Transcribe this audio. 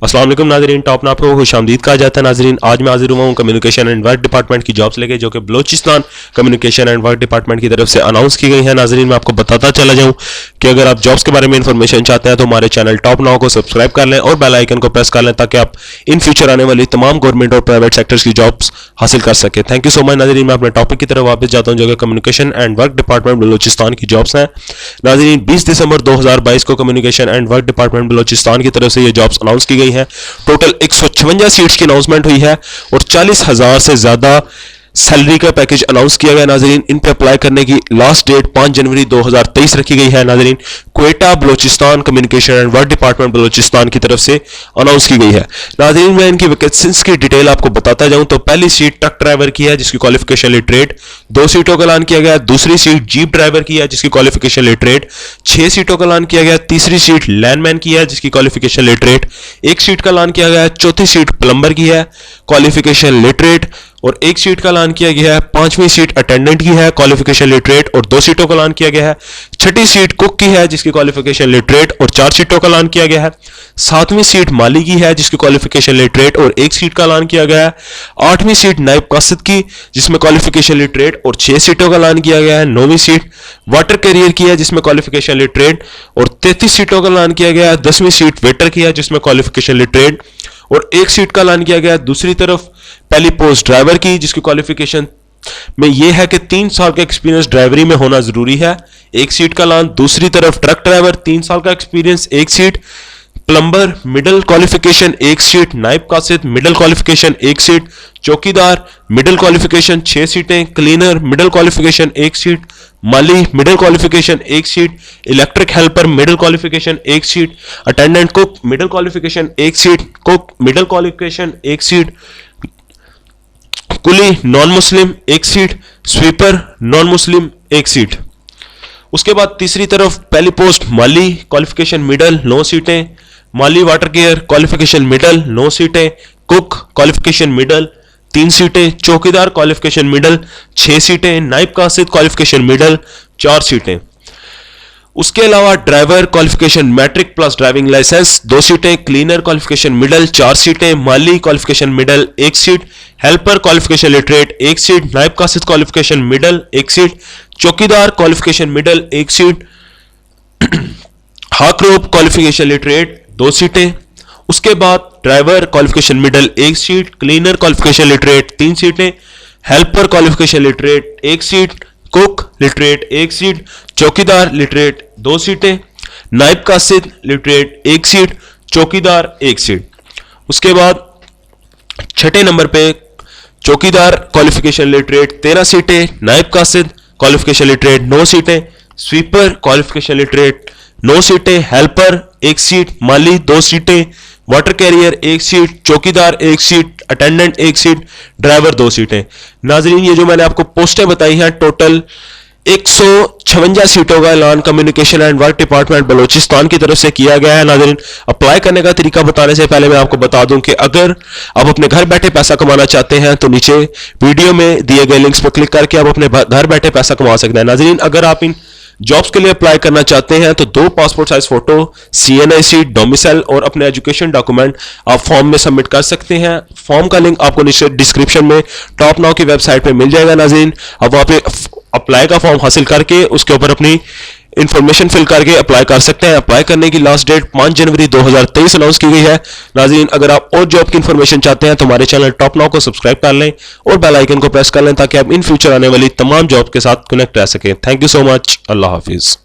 अस्सलाम वालेकुम नाज़रीन, टॉप नाप को खुशामदीद कहा जाता है। नाज़रीन, आज मैं हाजिर हुआ हूँ कम्युनिकेशन एंड वर्क डिपार्टमेंट की जॉब्स लेके, जो कि Balochistan communication and work department की तरफ से अनाउंस की गई है। नाज़रीन, मैं आपको बताता चला जाऊँ कि अगर आप जॉब्स के बारे में इंफॉर्मेशन चाहते हैं तो हमारे चैनल टॉप नाउ को सब्सक्राइब कर लें और बेल आइकन को प्रेस कर लें ताकि आप इन फ्यूचर आने वाली तमाम गवर्नमेंट और प्राइवेट सेक्टर्स की जॉब्स हासिल कर सकें। Thank you so much. नाज़रीन, मैं अपने टॉपिक की तरफ वापस जाता हूँ जो कि communication and work department Balochistan की जॉब्स हैं। नाज़रीन, 20 दिसंबर 2022 को communication and work department Balochistan की तरफ से ये जॉब्स अनाउंस की गई हैं। टोटल 156 सीट्स की अनाउंसमेंट हुई है और 40,000 से ज्यादा सैलरी का पैकेज अनाउंस किया गया। नाजरीन, इन पे अप्लाई करने की लास्ट डेट 5 जनवरी 2023 रखी गई है। नाजरीन, Quetta Balochistan communication and work department Balochistan की तरफ से अनाउंस की गई है। नाजरीन, मैं इनकी वैकेंसीज की डिटेल आपको बताता जाऊं तो पहली सीट ट्रक ड्राइवर की है जिसकी क्वालिफिकेशन लिटरेट, 2 सीटों का ऐलान किया गया। दूसरी सीट जीप ड्राइवर की है जिसकी क्वालिफिकेशन लिटरेट, 6 सीटों का ऐलान किया गया। तीसरी सीट लैंडमैन की है जिसकी क्वालिफिकेशन लिटरेट, 1 सीट का ऐलान किया गया। चौथी सीट प्लम्बर की है, क्वालिफिकेशन लिटरेट और 1 सीट का ऐलान किया गया है। 5वीं सीट अटेंडेंट की है, क्वालिफिकेशन लिटरेट और 2 सीटों का ऐलान किया गया है। 6ठी सीट कुक की है जिसकी क्वालिफिकेशन लिटरेट और 4 सीटों का ऐलान किया गया है। 7वीं सीट माली की है जिसकी क्वालिफिकेशन लिटरेट और 1 सीट का ऐलान किया गया है। 8वीं सीट नायब कासिद की जिसमें क्वालिफिकेशन लिटरेट और 6 सीटों का ऐलान किया गया है। 9वीं सीट वाटर कैरियर की है जिसमें क्वालिफिकेशन लिटरेट और 33 सीटों का ऐलान किया गया है। 10वीं सीट वेटर की है जिसमें क्वालिफिकेशन लिटरेट और 1 सीट का ऐलान किया गया है। दूसरी तरफ पहली पोस्ट ड्राइवर की जिसकी क्वालिफिकेशन में यह है कि 3 साल का एक्सपीरियंस ड्राइवरी में होना जरूरी है, 1 सीट का ऐलान। दूसरी तरफ ट्रक ड्राइवर 3 साल का experience, 1 seat. Plumber middle qualification 1 seat, नायब कासिद मिडिल क्वालिफिकेशन 1 सीट, चौकीदार मिडिल क्वालिफिकेशन 6 सीटें, क्लीनर मिडिल क्वालिफिकेशन 1 सीट, माली middle qualification 1 seat, electric helper middle qualification 1 seat, attendant cook middle qualification 1 seat, cook middle qualification 1 seat, कुली non Muslim 1 seat, sweeper non Muslim 1 seat. उसके बाद तीसरी तरफ पहली post माली qualification middle 9 सीटें, माली water care qualification middle 9 सीटें, cook qualification middle 3 सीटें, चौकीदार क्वालिफिकेशन मिडल 6 सीटें, नायब कासिद क्वालिफिकेशन मिडल 4 सीटें। उसके अलावा driver qualification matric plus driving licence 2 सीटें, क्लीनर क्वालिफिकेशन मिडल 4 सीटें, माली qualification middle 1 seat, helper qualification literate 1 seat, नायब कासिद क्वालिफिकेशन मिडल 1 सीट, चौकीदार क्वालिफिकेशन मिडल 1 सीट, हाकरोप क्वालिफिकेशन लिटरेट 2 सीटें। उसके बाद driver qualification middle 1 seat, cleaner qualification literate 3 सीटें, helper qualification literate 1 seat, cook literate 1 seat, चौकीदार लिटरेट 2 सीटें, नायब कासिद लिटरेट 1 सीट, चौकीदार 1 सीट। उसके बाद 6ठे नंबर पे चौकीदार क्वालिफिकेशन लिटरेट 13 सीटें, नायब कासिद क्वालिफिकेशन लिटरेट 9 सीटें, स्वीपर क्वालिफिकेशन लिटरेट 9 सीटें, हेल्पर 1 सीट, माली 2 सीटें, वाटर कैरियर 1 सीट, चौकीदार 1 सीट, अटेंडेंट 1 सीट, ड्राइवर 2 सीटें। नाजरीन, ये जो मैंने आपको पोस्टें बताई हैं टोटल 156 सीटों का ऐलान communication and work department Balochistan की तरफ से किया गया है। नाज़रीन, अप्लाई करने का तरीका बताने से पहले मैं आपको बता दूं कि अगर आप अपने घर बैठे पैसा कमाना चाहते हैं तो नीचे वीडियो में दिए गए लिंक्स पर क्लिक करके आप अपने घर बैठे पैसा कमा सकते हैं। नाज़रीन, अगर आप इन जॉब्स के लिए अप्लाई करना चाहते हैं तो 2 passport size photo, CNIC, domicile और अपने एजुकेशन डॉक्यूमेंट आप फॉर्म में सबमिट कर सकते हैं। फॉर्म का लिंक आपको नीचे डिस्क्रिप्शन में टॉप नाउ की वेबसाइट पे मिल जाएगा। नाज़रीन, अब वहां पे अप्लाई का फॉर्म हासिल करके उसके ऊपर अपनी इंफॉर्मेशन फिल करके अप्लाई कर सकते हैं। अप्लाई करने की लास्ट डेट 5 जनवरी 2023 अनाउंस की गई है। नाज़रीन, अगर आप और जॉब की इंफॉर्मेशन चाहते हैं तो हमारे चैनल टॉप नाउ को सब्सक्राइब कर लें और बेल आइकन को प्रेस कर लें ताकि आप इन फ्यूचर आने वाली तमाम जॉब के साथ कनेक्ट रह सकें। Thank you so much. Allah Hafiz.